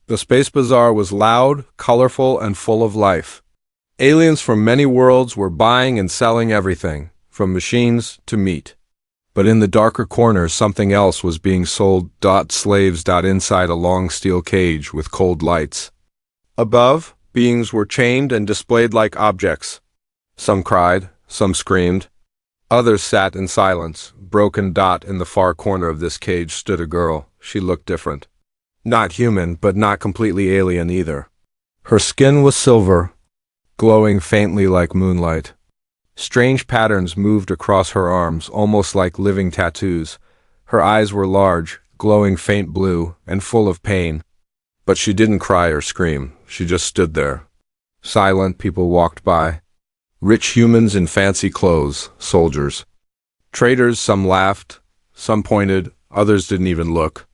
The space bazaar was loud, colorful, and full of life. Aliens from many worlds were buying and selling everything, from machines to meat. But in the darker corners something else was being sold. Slaves. Inside a long steel cage with cold lights. Above, beings were chained and displayed like objects. Some cried, some screamed. Others sat in silence. Broken. In the far corner of this cage stood a girl. She looked different. Not human, but not completely alien either. Her skin was silver, glowing faintly like moonlight. Strange patterns moved across her arms, almost like living tattoos. Her eyes were large, glowing faint blue, and full of pain. But she didn't cry or scream. She just stood there. Silent. People walked by. Rich humans in fancy clothes, soldiers. Traders, some laughed, some pointed, others didn't even look.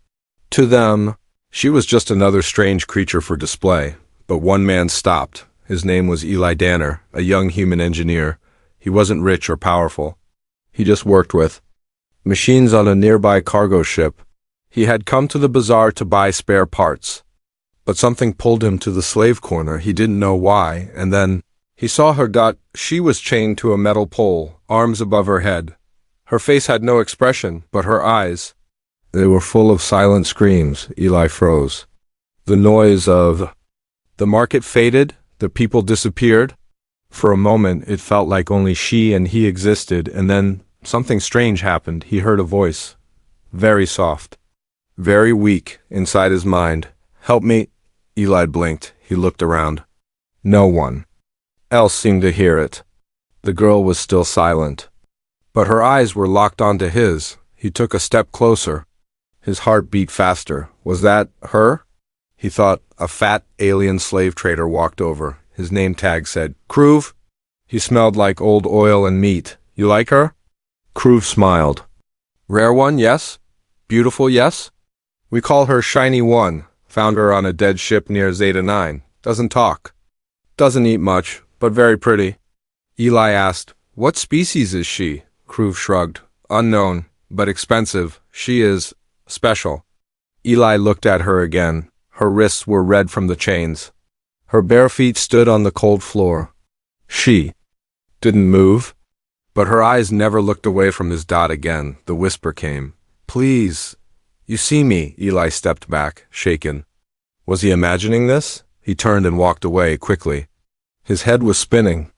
To them, she was just another strange creature for display. But one man stopped. His name was Eli Danner, a young human engineer. He wasn't rich or powerful. He just worked with machines on a nearby cargo ship. He had come to the bazaar to buy spare parts. But something pulled him to the slave corner. He didn't know why, and then he saw her. She was chained to a metal pole, arms above her head. Her face had no expression, but her eyes, they were full of silent screams. Eli froze. The noise of the market faded, the people disappeared. For a moment, it felt like only she and he existed, and then something strange happened. He heard a voice, very soft, very weak, inside his mind. "Help me." Eli blinked. He looked around. No one else seemed to hear it. The girl was still silent, but her eyes were locked onto his. He took a step closer. His heart beat faster. Was that her? He thought. A fat alien slave trader walked over. His name tag said, "Kruv." He smelled like old oil and meat. "You like her?" Kruv smiled. "Rare one, yes. Beautiful, yes. We call her Shiny One. Found her on a dead ship near Zeta 9. Doesn't talk. Doesn't eat much, but very pretty." Eli asked, "What species is she?" Kruv shrugged. "Unknown, but expensive. She is special." Eli looked at her again. Her wrists were red from the chains. Her bare feet stood on the cold floor. She didn't move, but her eyes never looked away from his again. The whisper came, "Please, you see me." Eli stepped back, shaken. Was he imagining this? He turned and walked away quickly. His head was spinning.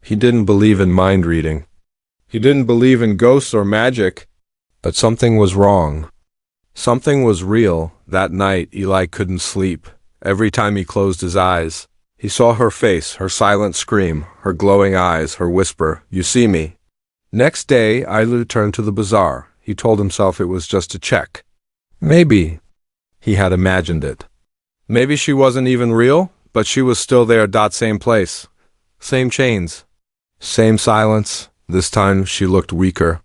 He didn't believe in mind reading. He didn't believe in ghosts or magic. But something was wrong. Something was real. That night, Eli couldn't sleep. Every time he closed his eyes, he saw her face, her silent scream, her glowing eyes, her whisper, "You see me." Next day, Ilu turned to the bazaar. He told himself it was just a check. Maybe he had imagined it. Maybe she wasn't even real, but she was still there. Same place. Same chains. Same silence. This time she looked weaker.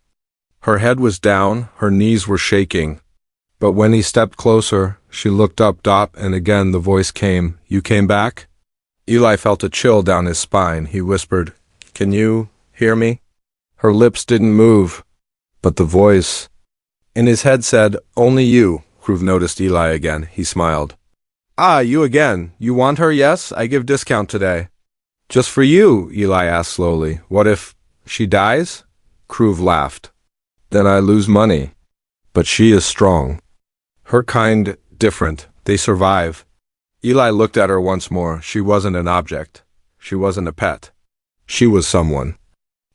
Her head was down, her knees were shaking. But when he stepped closer, she looked up. And again the voice came, "You came back?" Eli felt a chill down his spine. He whispered, "Can you hear me?" Her lips didn't move, but the voice in his head said, "Only you." Kruv noticed Eli again. He smiled. "Ah, you again. You want her, yes? I give discount today." "Just for you," Eli asked slowly. "What if she dies?" Kruv laughed. "Then I lose money. But she is strong. Her kind, different. They survive." Eli looked at her once more. She wasn't an object. She wasn't a pet. She was someone.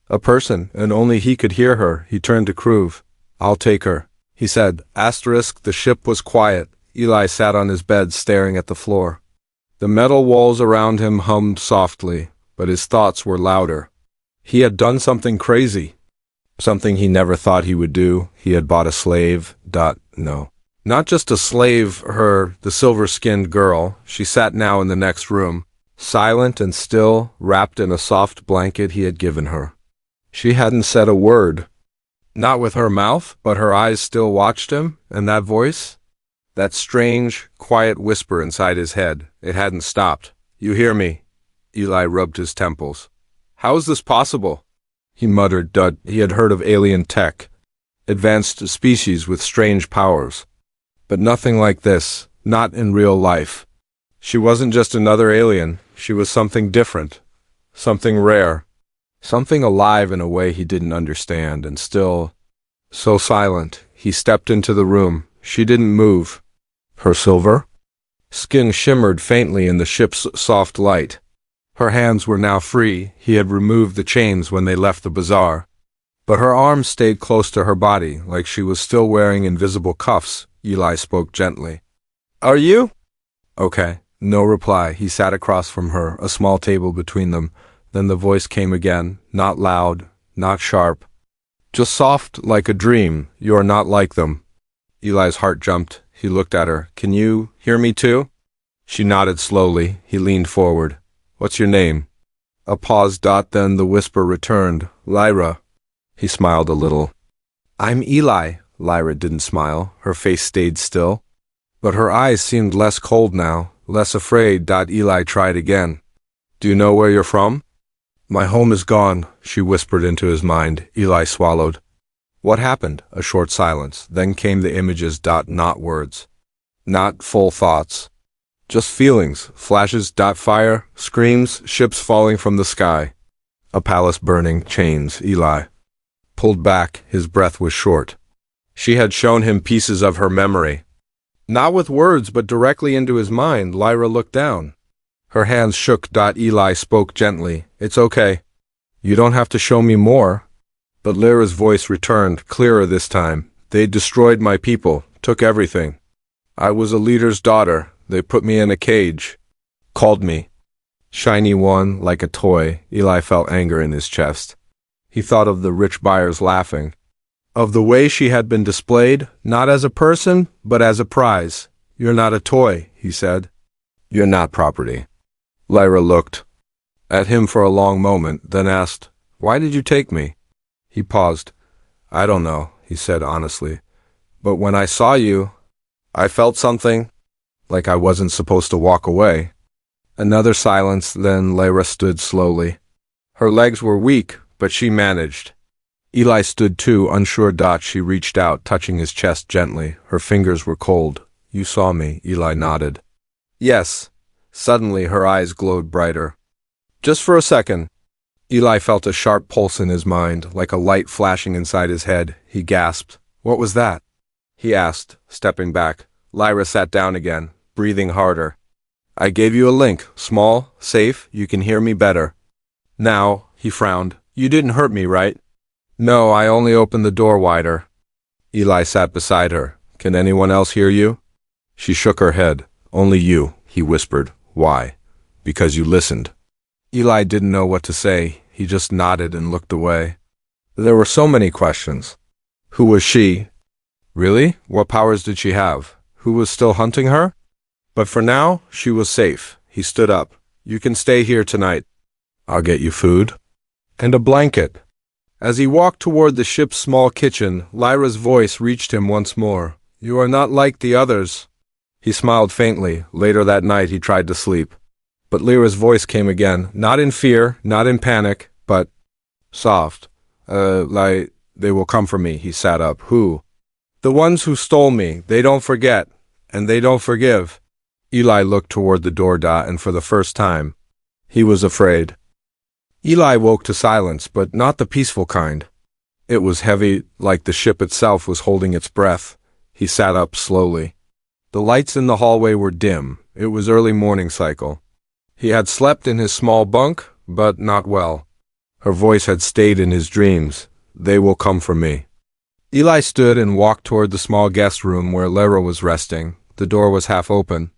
A person, and only he could hear her. He turned to Kruv. "I'll take her," he said. The ship was quiet. Eli sat on his bed staring at the floor. The metal walls around him hummed softly, but his thoughts were louder. He had done something crazy. Something he never thought he would do. He had bought a slave. No. Not just a slave, the silver-skinned girl. She sat now in the next room, silent and still, wrapped in a soft blanket he had given her. She hadn't said a word. Not with her mouth, but her eyes still watched him, and that voice? That strange, quiet whisper inside his head. It hadn't stopped. "You hear me?" Eli rubbed his temples. "How is this possible?" He muttered. He had heard of alien tech, advanced species with strange powers. But nothing like this, not in real life. She wasn't just another alien, she was something different, something rare, something alive in a way he didn't understand, and still so silent. He stepped into the room. She didn't move. Her silver skin shimmered faintly in the ship's soft light. Her hands were now free. He had removed the chains when they left the bazaar. But her arms stayed close to her body, like she was still wearing invisible cuffs. Eli spoke gently. "Are you?" "Okay." No reply. He sat across from her, a small table between them. Then the voice came again, not loud, not sharp. Just soft, like a dream. "You're not like them." Eli's heart jumped. He looked at her. "Can you hear me too?" She nodded slowly. He leaned forward. "What's your name?" A pause. Then the whisper returned. "Lyra." He smiled a little. "I'm Eli." Lyra didn't smile. Her face stayed still. But her eyes seemed less cold now, less afraid. Eli tried again. "Do you know where you're from?" "My home is gone," she whispered into his mind. Eli swallowed. "What happened?" A short silence. Then came the images. Not words. Not full thoughts. Just feelings. Flashes. Fire. Screams. Ships falling from the sky. A palace burning. Chains. Eli pulled back. His breath was short. She had shown him pieces of her memory. Not with words, but directly into his mind. Lyra looked down. Her hands shook. Eli spoke gently. "It's okay. You don't have to show me more." But Lyra's voice returned, clearer this time. "They destroyed my people, took everything. I was a leader's daughter. They put me in a cage. Called me Shiny One, like a toy." Eli felt anger in his chest. He thought of the rich buyers laughing. Of the way she had been displayed, not as a person, but as a prize. "You're not a toy," he said. "You're not property." Lyra looked at him for a long moment, then asked, "Why did you take me?" He paused. "I don't know," he said honestly. "But when I saw you, I felt something, like I wasn't supposed to walk away." Another silence, then Lyra stood slowly. Her legs were weak, but she managed. Eli stood too, unsure. She reached out, touching his chest gently. Her fingers were cold. "You saw me," Eli nodded. "Yes." Suddenly her eyes glowed brighter. "Just for a second." Eli felt a sharp pulse in his mind, like a light flashing inside his head. He gasped. "What was that?" he asked, stepping back. Lyra sat down again, breathing harder. "I gave you a link. Small, safe, you can hear me better. Now," he frowned, "you didn't hurt me, right?" "No, I only opened the door wider." Eli sat beside her. "Can anyone else hear you?" She shook her head. "Only you," he whispered. "Why?" "Because you listened." Eli didn't know what to say. He just nodded and looked away. There were so many questions. Who was she? Really? What powers did she have? Who was still hunting her? But for now, she was safe. He stood up. "You can stay here tonight. I'll get you food and a blanket." As he walked toward the ship's small kitchen, Lyra's voice reached him once more. "You are not like the others." He smiled faintly. Later that night he tried to sleep. But Lyra's voice came again, not in fear, not in panic, but soft. Like, "They will come for me." He sat up. "Who?" "The ones who stole me. They don't forget. And they don't forgive." Eli looked toward the door. And for the first time, he was afraid. Eli woke to silence, but not the peaceful kind. It was heavy, like the ship itself was holding its breath. He sat up slowly. The lights in the hallway were dim. It was early morning cycle. He had slept in his small bunk, but not well. Her voice had stayed in his dreams. "They will come for me." Eli stood and walked toward the small guest room where Lyra was resting. The door was half open.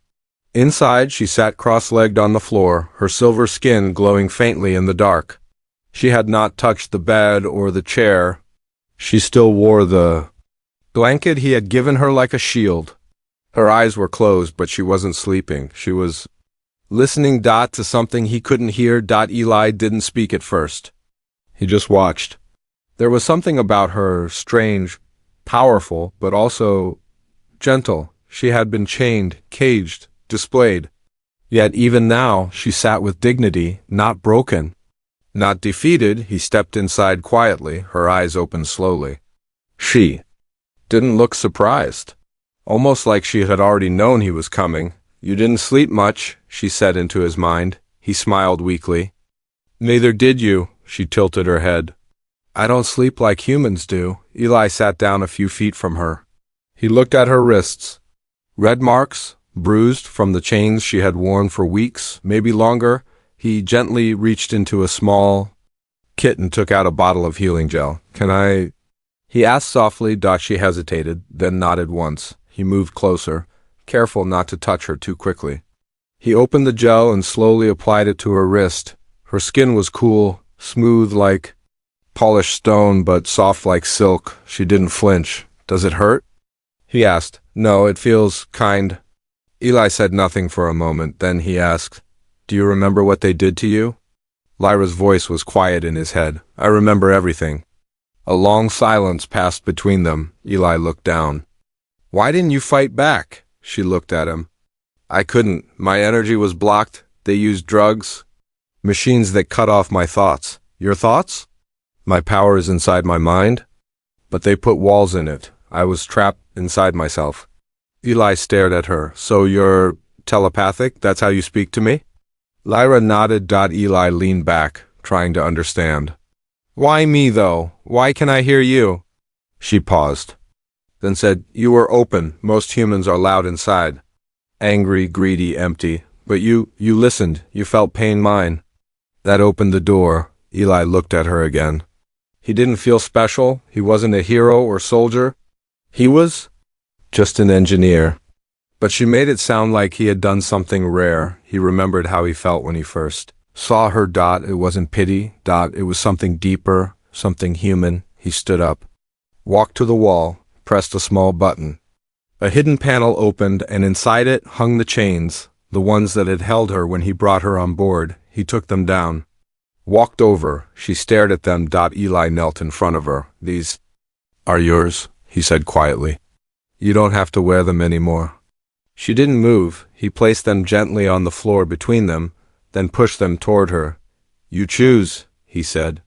Inside, she sat cross-legged on the floor, her silver skin glowing faintly in the dark. She had not touched the bed or the chair. She still wore the blanket he had given her like a shield. Her eyes were closed, but she wasn't sleeping. She was listening to something he couldn't hear. Eli didn't speak at first. He just watched. There was something about her, strange, powerful, but also gentle. She had been chained, caged, displayed. Yet even now she sat with dignity, not broken, not defeated. He stepped inside quietly, her eyes opened slowly. She didn't look surprised, almost like she had already known he was coming. You didn't sleep much, she said into his mind. He smiled weakly. Neither did you, she tilted her head. I don't sleep like humans do. Eli sat down a few feet from her. He looked at her wrists. Red marks, bruised from the chains she had worn for weeks, maybe longer. He gently reached into a small kit and took out a bottle of healing gel. Can I? He asked softly. She hesitated, then nodded once. He moved closer, careful not to touch her too quickly. He opened the gel and slowly applied it to her wrist. Her skin was cool, smooth like polished stone, but soft like silk. She didn't flinch. Does it hurt? He asked. No, it feels kind. Eli said nothing for a moment. Then he asked, Do you remember what they did to you? Lyra's voice was quiet in his head. I remember everything. A long silence passed between them. Eli looked down. Why didn't you fight back? She looked at him. I couldn't. My energy was blocked. They used drugs. Machines that cut off my thoughts. Your thoughts? My power is inside my mind. But they put walls in it. I was trapped inside myself. Eli stared at her. So you're telepathic? That's how you speak to me? Lyra nodded. Eli leaned back, trying to understand. Why me, though? Why can I hear you? She paused, then said, You were open. Most humans are loud inside. Angry, greedy, empty. But you listened. You felt pain mine. That opened the door. Eli looked at her again. He didn't feel special. He wasn't a hero or soldier. He was just an engineer. But she made it sound like he had done something rare. He remembered how he felt when he first saw her. It wasn't pity. It was something deeper, something human. He stood up, walked to the wall, pressed a small button. A hidden panel opened, and inside it hung the chains, the ones that had held her when he brought her on board. He took them down. Walked over. She stared at them. Eli knelt in front of her. These are yours, he said quietly. You don't have to wear them anymore. She didn't move. He placed them gently on the floor between them, then pushed them toward her. You choose, he said.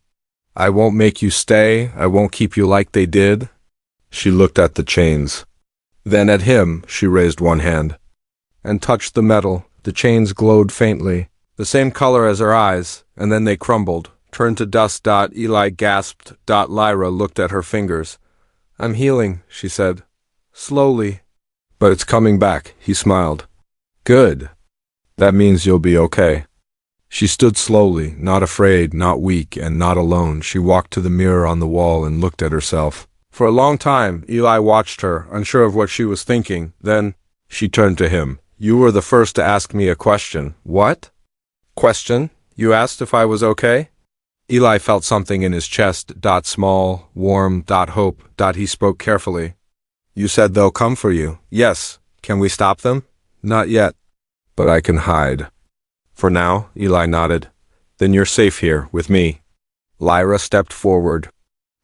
I won't make you stay. I won't keep you like they did. She looked at the chains. Then at him. She raised one hand and touched the metal. The chains glowed faintly, the same color as her eyes, and then they crumbled, turned to dust. Eli gasped. Lyra looked at her fingers. I'm healing, she said. Slowly. But it's coming back, he smiled. Good. That means you'll be okay. She stood slowly, not afraid, not weak, and not alone. She walked to the mirror on the wall and looked at herself. For a long time, Eli watched her, unsure of what she was thinking. Then she turned to him. You were the first to ask me a question. What? Question? You asked if I was okay? Eli felt something in his chest. Small, warm. Hope. He spoke carefully. You said they'll come for you. Yes. Can we stop them? Not yet. But I can hide. For now, Eli nodded. Then you're safe here, with me. Lyra stepped forward.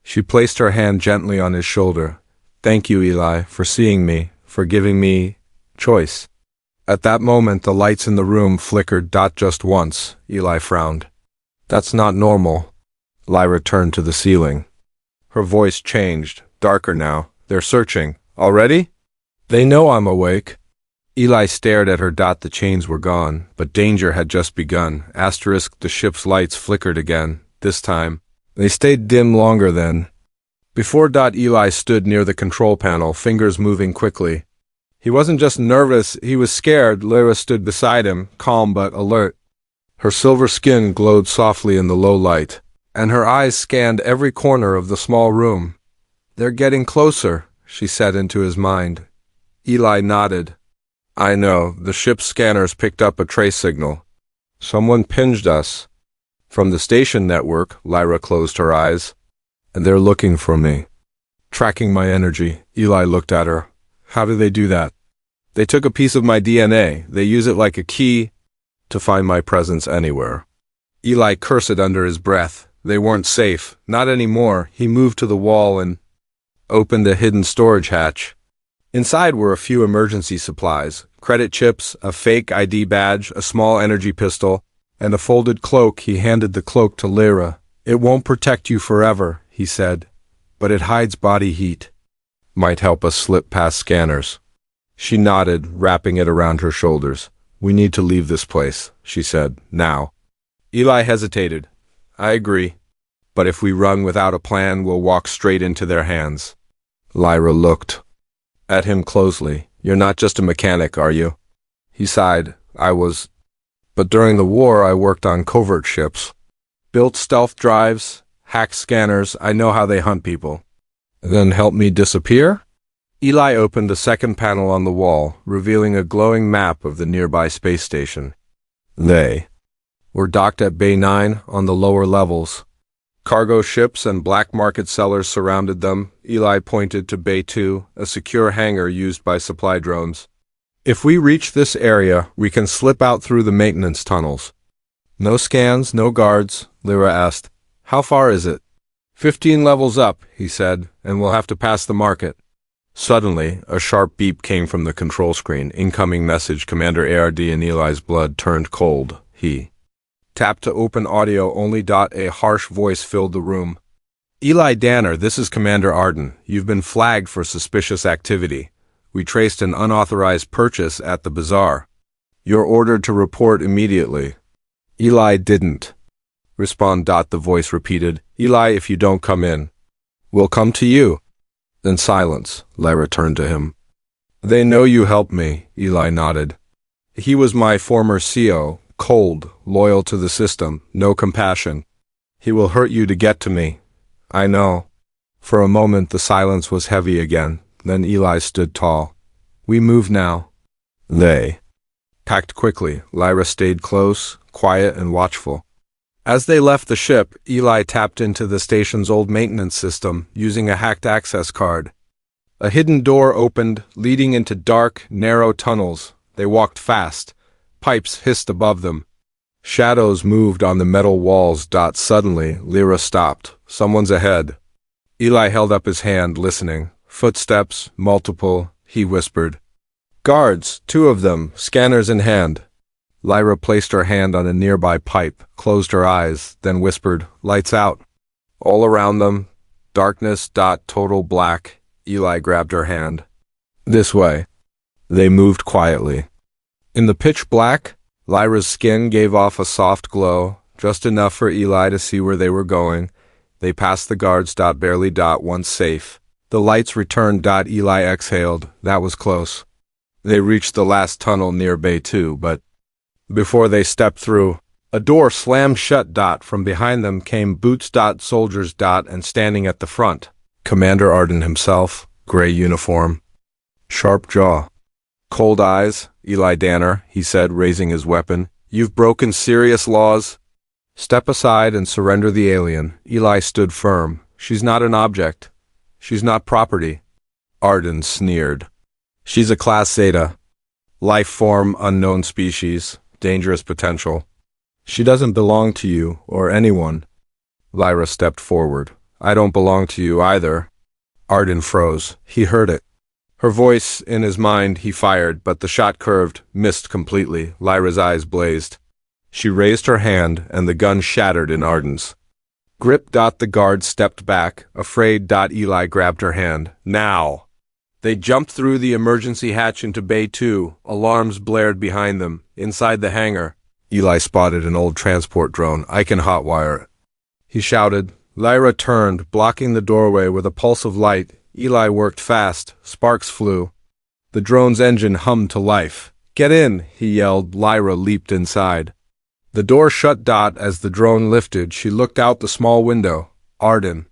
She placed her hand gently on his shoulder. Thank you, Eli, for seeing me, for giving me choice. At that moment, the lights in the room flickered. Just once. Eli frowned. That's not normal. Lyra turned to the ceiling. Her voice changed, darker now. They're searching. Already? They know I'm awake. Eli stared at her. The chains were gone, but danger had just begun. The ship's lights flickered again. This time, they stayed dim longer then. Before. Eli stood near the control panel, fingers moving quickly. He wasn't just nervous, he was scared. Lyra stood beside him, calm but alert. Her silver skin glowed softly in the low light, and her eyes scanned every corner of the small room. They're getting closer, she said into his mind. Eli nodded. I know. The ship's scanners picked up a trace signal. Someone pinged us. From the station network. Lyra closed her eyes. And they're looking for me. Tracking my energy. Eli looked at her. How do they do that? They took a piece of my DNA. They use it like a key to find my presence anywhere. Eli cursed under his breath. They weren't safe. Not anymore. He moved to the wall and opened a hidden storage hatch. Inside were a few emergency supplies, credit chips, a fake ID badge, a small energy pistol, and a folded cloak. He handed the cloak to Lyra. It won't protect you forever, he said, but it hides body heat. Might help us slip past scanners. She nodded, wrapping it around her shoulders. We need to leave this place, she said, now. Eli hesitated. I agree. But if we run without a plan, we'll walk straight into their hands. Lyra looked at him closely. You're not just a mechanic, are you? He sighed. I was. But during the war, I worked on covert ships. Built stealth drives, hacked scanners. I know how they hunt people. Then help me disappear? Eli opened a second panel on the wall, revealing a glowing map of the nearby space station. They were docked at Bay 9 on the lower levels. Cargo ships and black market sellers surrounded them. Eli pointed to Bay 2, a secure hangar used by supply drones. If we reach this area, we can slip out through the maintenance tunnels. No scans, no guards, Lyra asked. How far is it? 15 levels up, he said, and we'll have to pass the market. Suddenly, a sharp beep came from the control screen. Incoming message. Commander ARD, and Eli's blood turned cold. He tapped to open audio only. A harsh voice filled the room. Eli Danner, this is Commander Arden. You've been flagged for suspicious activity. We traced an unauthorized purchase at the bazaar. You're ordered to report immediately. Eli didn't respond. The voice repeated. Eli, if you don't come in, we'll come to you. Then silence. Lyra turned to him. They know you helped me, Eli nodded. He was my former CO, cold, loyal to the system, no compassion. He will hurt you to get to me. I know. For a moment the silence was heavy again. Then Eli stood tall. We move now. They packed quickly. Lyra stayed close, quiet and watchful. As they left the ship, Eli tapped into the station's old maintenance system, using a hacked access card. A hidden door opened, leading into dark, narrow tunnels. They walked fast. Pipes hissed above them. Shadows moved on the metal walls. Suddenly, Lyra stopped. Someone's ahead. Eli held up his hand, listening. Footsteps, multiple, he whispered. Guards, 2 of them, scanners in hand. Lyra placed her hand on a nearby pipe, closed her eyes, then whispered, lights out. All around them, darkness. Total black. Eli grabbed her hand. This way. They moved quietly. In the pitch black, Lyra's skin gave off a soft glow, just enough for Eli to see where they were going. They passed the guards. Barely. Once safe. The lights returned. Eli exhaled. That was close. They reached the last tunnel near Bay 2, but before they stepped through, a door slammed shut. From behind them came boots. Soldiers. And standing at the front, Commander Arden himself, gray uniform, sharp jaw, cold eyes. Eli Danner, he said, raising his weapon. You've broken serious laws. Step aside and surrender the alien. Eli stood firm. She's not an object. She's not property. Arden sneered. She's a Class Zeta. Life form, unknown species, dangerous potential. She doesn't belong to you or anyone. Lyra stepped forward. I don't belong to you either. Arden froze. He heard it. Her voice, in his mind, he fired, but the shot curved, missed completely. Lyra's eyes blazed. She raised her hand, and the gun shattered in Arden's grip. The guard stepped back, afraid. Eli grabbed her hand. Now! They jumped through the emergency hatch into Bay 2. Alarms blared behind them. Inside the hangar, Eli spotted an old transport drone. I can hotwire it, he shouted. Lyra turned, blocking the doorway with a pulse of light. Eli worked fast. Sparks flew. The drone's engine hummed to life. Get in, he yelled. Lyra leaped inside. The door shut. As the drone lifted, she looked out the small window. Arden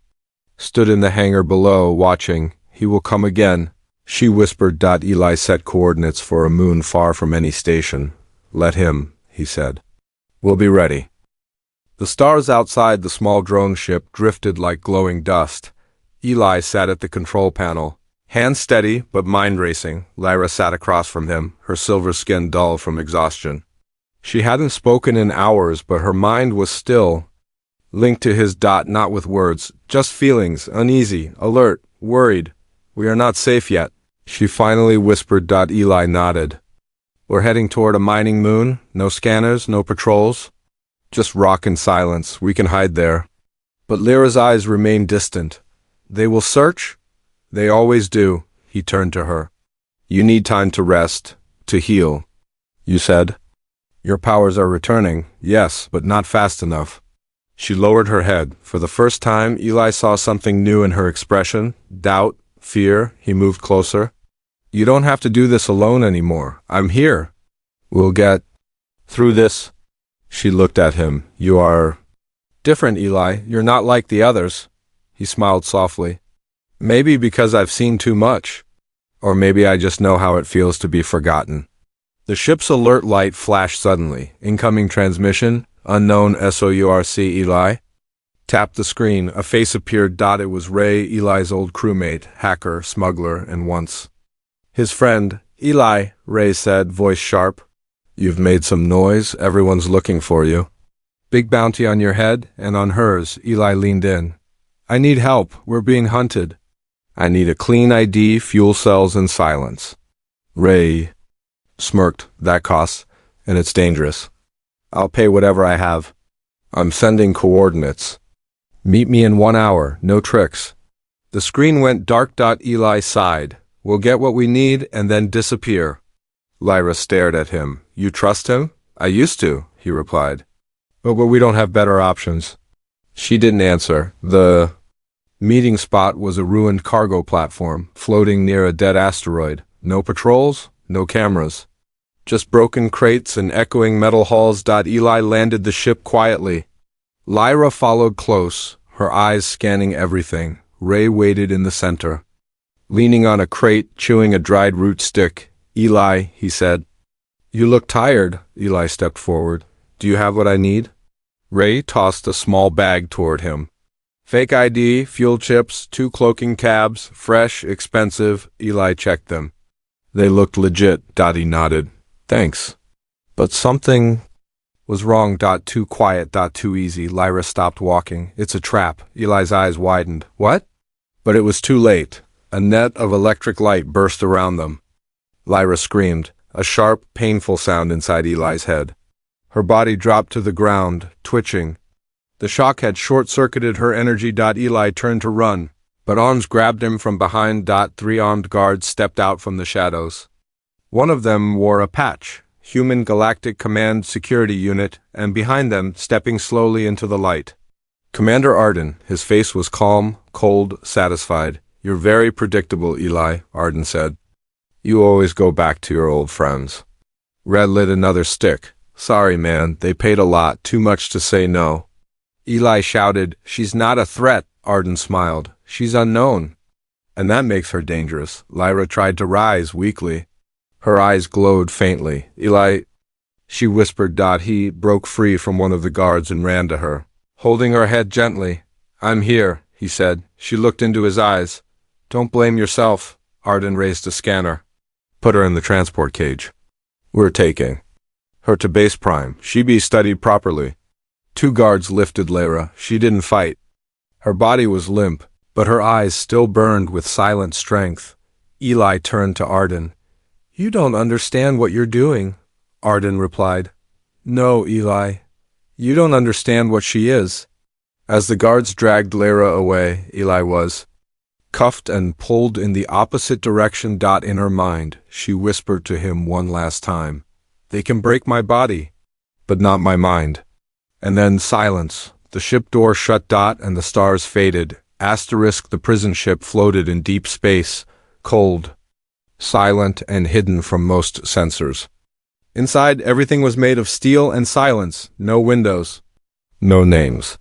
stood in the hangar below, watching. He will come again, she whispered. Eli set coordinates for a moon far from any station. Let him, he said. We'll be ready. The stars outside the small drone ship drifted like glowing dust. Eli sat at the control panel, hands steady but mind racing. Lyra sat across from him, her silver skin dull from exhaustion. She hadn't spoken in hours, but her mind was still linked to his. Not with words, just feelings, uneasy, alert, worried. We are not safe yet, she finally whispered. Eli nodded. We're heading toward a mining moon. No scanners, no patrols. Just rock and silence. We can hide there. But Lyra's eyes remained distant. They will search? They always do. He turned to her. You need time to rest, to heal. You said. Your powers are returning, yes, but not fast enough. She lowered her head. For the first time, Eli saw something new in her expression. Doubt, fear. He moved closer. You don't have to do this alone anymore. I'm here. We'll get through this. She looked at him. You are different, Eli. You're not like the others. He smiled softly. Maybe because I've seen too much. Or maybe I just know how it feels to be forgotten. The ship's alert light flashed suddenly. Incoming transmission. Unknown SOURC, Eli. Tapped the screen. A face appeared. It was Ray, Eli's old crewmate, hacker, smuggler, and once his friend. Eli, Ray said, voice sharp. You've made some noise. Everyone's looking for you. Big bounty on your head and on hers. Eli leaned in. I need help. We're being hunted. I need a clean ID, fuel cells, and silence. Ray smirked. That costs, and it's dangerous. I'll pay whatever I have. I'm sending coordinates. Meet me in 1 hour. No tricks. The screen went dark. Eli sighed. We'll get what we need and then disappear. Lyra stared at him. You trust him? I used to, he replied. But we don't have better options. She didn't answer. The meeting spot was a ruined cargo platform, floating near a dead asteroid. No patrols, no cameras. Just broken crates and echoing metal halls. Eli landed the ship quietly. Lyra followed close, her eyes scanning everything. Ray waited in the center, leaning on a crate, chewing a dried root stick. Eli, he said. You look tired. Eli stepped forward. Do you have what I need? Ray tossed a small bag toward him. Fake ID, fuel chips, 2 cloaking cabs, fresh, expensive. Eli checked them. They looked legit. He nodded. Thanks. But something was wrong. Too quiet. Too easy. Lyra stopped walking. It's a trap. Eli's eyes widened. What? But it was too late. A net of electric light burst around them. Lyra screamed, a sharp, painful sound inside Eli's head. Her body dropped to the ground, twitching. The shock had short-circuited her energy. Eli turned to run, but arms grabbed him from behind. 3 armed guards stepped out from the shadows. One of them wore a patch, Human Galactic Command Security Unit, and behind them, stepping slowly into the light, Commander Arden. His face was calm, cold, satisfied. You're very predictable, Eli, Arden said. You always go back to your old friends. Red lit another stick. Sorry, man, they paid a lot, too much to say no. Eli shouted, She's not a threat, Arden smiled. She's unknown. And that makes her dangerous. Lyra tried to rise weakly. Her eyes glowed faintly. Eli, she whispered. He broke free from one of the guards and ran to her, holding her head gently. I'm here, he said. She looked into his eyes. Don't blame yourself. Arden raised a scanner. Put her in the transport cage. We're taking her to base prime. She be studied properly. 2 guards lifted Lyra. She didn't fight. Her body was limp, but her eyes still burned with silent strength. Eli turned to Arden. You don't understand what you're doing, Arden replied. No, Eli. You don't understand what she is. As the guards dragged Lyra away, Eli was cuffed and pulled in the opposite direction. In her mind, she whispered to him one last time. They can break my body, but not my mind. And then silence. The ship door shut. And the stars faded. The prison ship floated in deep space, cold, silent, and hidden from most sensors. Inside, everything was made of steel and silence. No windows. No names.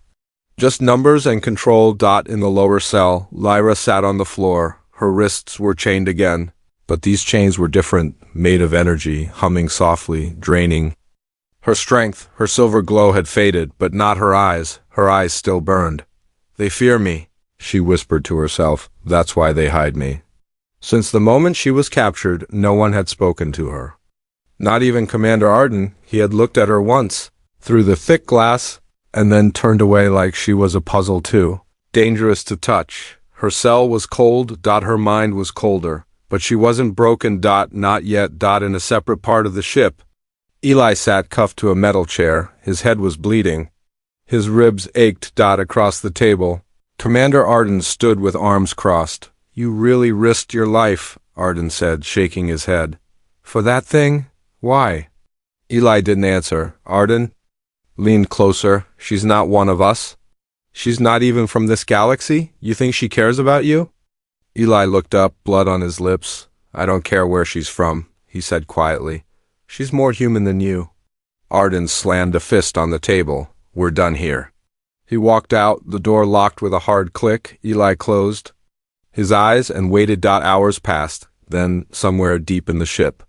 Just numbers and control. In the lower cell, Lyra sat on the floor. Her wrists were chained again, but these chains were different, made of energy, humming softly, draining. Her strength, her silver glow had faded, but not her eyes. Her eyes still burned. They fear me, she whispered to herself. That's why they hide me. Since the moment she was captured, no one had spoken to her. Not even Commander Arden. He had looked at her once, through the thick glass, and then turned away like she was a puzzle too. Dangerous to touch. Her cell was cold. Her mind was colder. But she wasn't broken. Not yet. In a separate part of the ship, Eli sat cuffed to a metal chair. His head was bleeding. His ribs ached. Across the table, Commander Arden stood with arms crossed. You really risked your life, Arden said, shaking his head. For that thing? Why? Eli didn't answer. Arden leaned closer. She's not one of us. She's not even from this galaxy? You think she cares about you? Eli looked up, blood on his lips. I don't care where she's from, he said quietly. She's more human than you. Arden slammed a fist on the table. We're done here. He walked out, the door locked with a hard click. Eli closed his eyes and waited. Hours passed, then somewhere deep in the ship.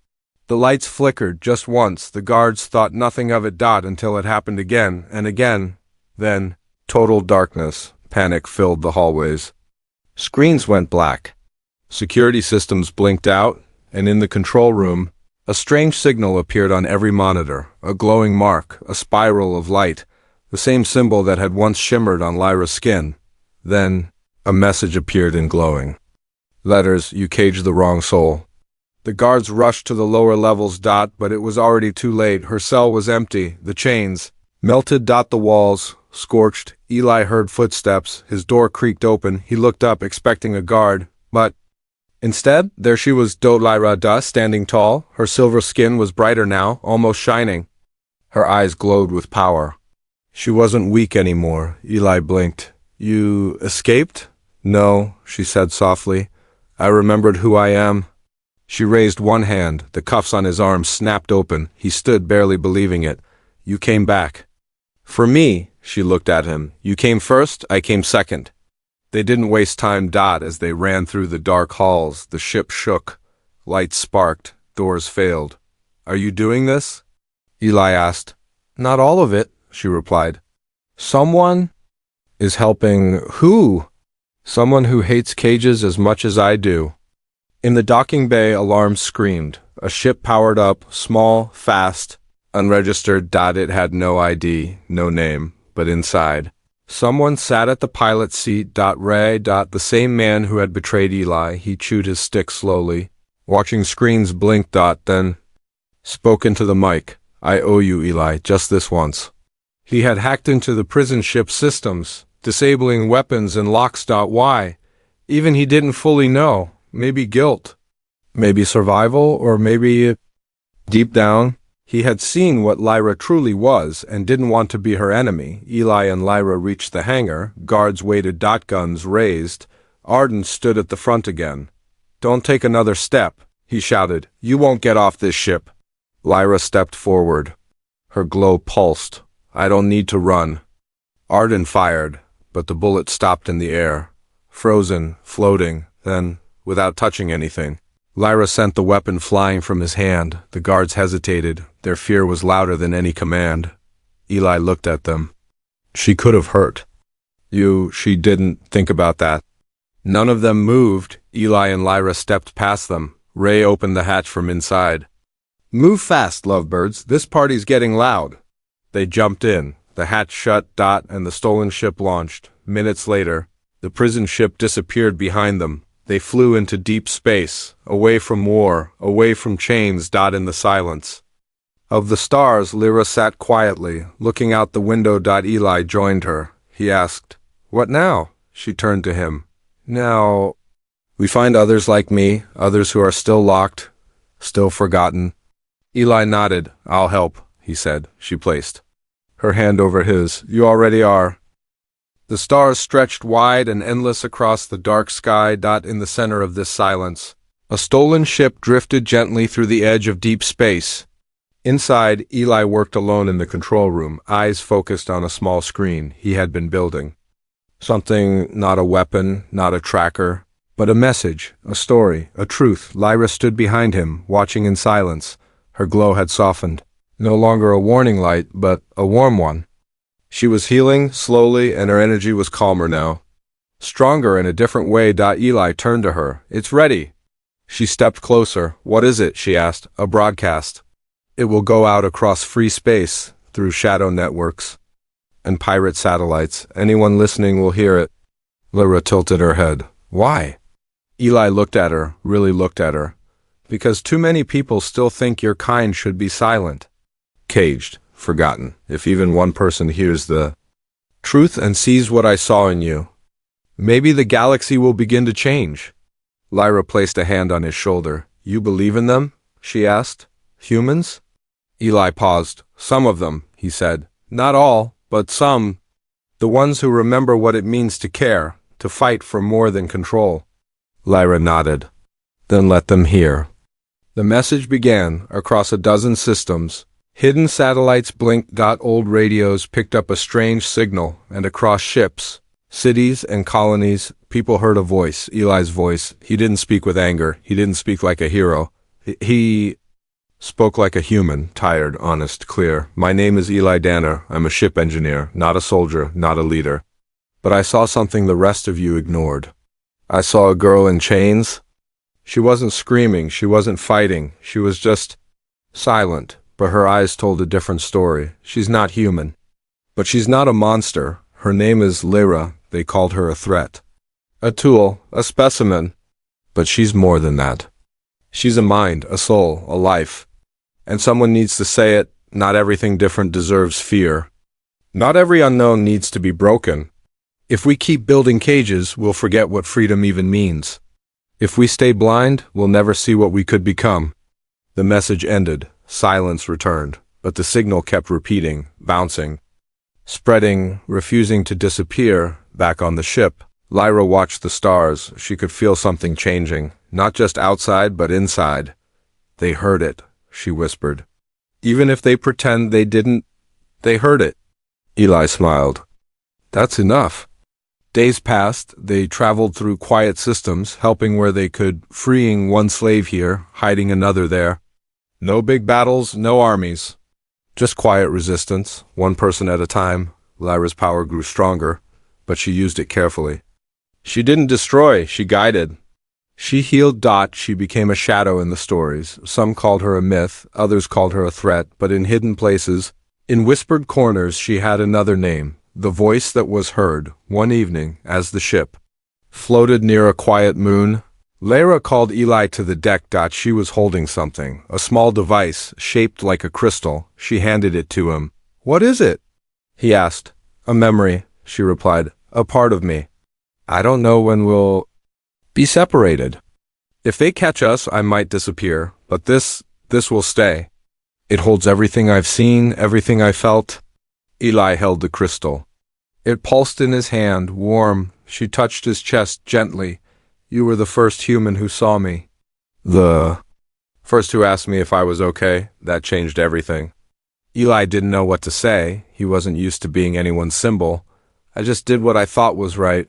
The lights flickered just once. The guards thought nothing of it. Until it happened again and again. Then, total darkness. Panic filled the hallways. Screens went black. Security systems blinked out, and in the control room, a strange signal appeared on every monitor. A glowing mark, a spiral of light, the same symbol that had once shimmered on Lyra's skin. Then, a message appeared in glowing letters. You caged the wrong soul. The guards rushed to the lower levels. But it was already too late. Her cell was empty. The chains melted. The walls scorched. Eli heard footsteps. His door creaked open. He looked up, expecting a guard, but instead, there she was, Lyra, standing tall. Her silver skin was brighter now, almost shining. Her eyes glowed with power. She wasn't weak anymore. Eli blinked. You escaped? No, she said softly. I remembered who I am. She raised one hand. The cuffs on his arm snapped open. He stood, barely believing it. You came back. For me, she looked at him. You came first, I came second. They didn't waste time. As they ran through the dark halls, the ship shook. Lights sparked. Doors failed. Are you doing this? Eli asked. Not all of it, she replied. Someone is helping. Who? Someone who hates cages as much as I do. In the docking bay, alarms screamed. A ship powered up, small, fast, unregistered. It had no ID, no name, but inside, someone sat at the pilot's seat. Ray. The same man who had betrayed Eli. He chewed his stick slowly, watching screens blink. Then spoke into the mic. I owe you, Eli, just this once. He had hacked into the prison ship systems, disabling weapons and locks. Why? Even he didn't fully know. Maybe guilt, maybe survival, or maybe deep down, he had seen what Lyra truly was and didn't want to be her enemy. Eli and Lyra reached the hangar. Guards waited. Guns raised. Arden stood at the front again. Don't take another step, he shouted. You won't get off this ship. Lyra stepped forward. Her glow pulsed. I don't need to run. Arden fired, but the bullet stopped in the air, frozen, floating, then, without touching anything, Lyra sent the weapon flying from his hand. The guards hesitated. Their fear was louder than any command. Eli looked at them. She could have hurt. She didn't think about that. None of them moved. Eli and Lyra stepped past them. Ray opened the hatch from inside. Move fast, lovebirds. This party's getting loud. They jumped in. The hatch shut. And the stolen ship launched. Minutes later, the prison ship disappeared behind them. They flew into deep space, away from war, away from chains. In the silence of the stars, Lyra sat quietly, looking out the window. Eli joined her. He asked, What now? She turned to him. Now, we find others like me, others who are still locked, still forgotten. Eli nodded. I'll help, he said. She placed her hand over his. You already are. The stars stretched wide and endless across the dark sky. In the center of this silence, a stolen ship drifted gently through the edge of deep space. Inside, Eli worked alone in the control room, eyes focused on a small screen he had been building. Something, not a weapon, not a tracker, but a message, a story, a truth. Lyra stood behind him, watching in silence. Her glow had softened. No longer a warning light, but a warm one. She was healing, slowly, and her energy was calmer now. Stronger in a different way. Eli turned to her. It's ready. She stepped closer. What is it? She asked. A broadcast. It will go out across free space, through shadow networks and pirate satellites. Anyone listening will hear it. Lyra tilted her head. Why? Eli looked at her, really looked at her. Because too many people still think your kind should be silent. Caged. Forgotten. If even one person hears the truth and sees what I saw in you, maybe the galaxy will begin to change. Lyra placed a hand on his shoulder. You believe in them? She asked. Humans? Eli paused. Some of them, he said. Not all, but some. The ones who remember what it means to care, to fight for more than control. Lyra nodded. Then let them hear. The message began across a dozen systems. Hidden satellites blinked. Old radios picked up a strange signal, and across ships, cities and colonies, people heard a voice, Eli's voice. He didn't speak with anger. He didn't speak like a hero. He spoke like a human, tired, honest, clear. My name is Eli Danner. I'm a ship engineer, not a soldier, not a leader. But I saw something the rest of you ignored. I saw a girl in chains. She wasn't screaming, she wasn't fighting, she was just silent, but her eyes told a different story. She's not human. But she's not a monster. Her name is Lyra. They called her a threat. A tool, a specimen. But she's more than that. She's a mind, a soul, a life. And someone needs to say it. Not everything different deserves fear. Not every unknown needs to be broken. If we keep building cages, we'll forget what freedom even means. If we stay blind, we'll never see what we could become. The message ended. Silence returned, but the signal kept repeating, bouncing, spreading, refusing to disappear. Back on the ship, Lyra watched the stars. She could feel something changing, not just outside, but inside. They heard it, she whispered. Even if they pretend they didn't, they heard it. Eli smiled. That's enough. Days passed. They traveled through quiet systems, helping where they could, freeing one slave here, hiding another there. No big battles, no armies. Just quiet resistance, one person at a time. Lyra's power grew stronger, but she used it carefully. She didn't destroy, she guided. She healed. She became a shadow in the stories. Some called her a myth, others called her a threat, but in hidden places, in whispered corners, she had another name. The voice that was heard, one evening, as the ship floated near a quiet moon. Lyra called Eli to the deck. She was holding something, a small device, shaped like a crystal. She handed it to him. What is it? He asked. A memory, she replied. A part of me. I don't know when we'll be separated. If they catch us, I might disappear, but this will stay. It holds everything I've seen, everything I felt. Eli held the crystal. It pulsed in his hand, warm. She touched his chest gently. You were the first human who saw me. The first who asked me if I was okay. That changed everything. Eli didn't know what to say. He wasn't used to being anyone's symbol. I just did what I thought was right.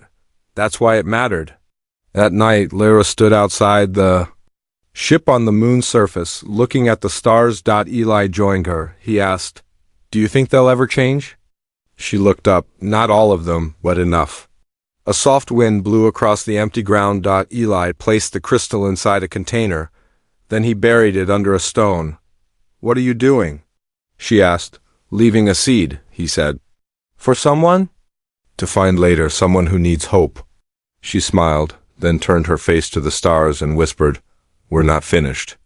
That's why it mattered. That night, Lyra stood outside the ship on the moon's surface, looking at the stars. Eli joined her. He asked, Do you think they'll ever change? She looked up. Not all of them, but enough. A soft wind blew across the empty ground. Eli placed the crystal inside a container. Then he buried it under a stone. What are you doing? She asked. Leaving a seed, he said. For someone? To find later someone who needs hope. She smiled, then turned her face to the stars and whispered, We're not finished.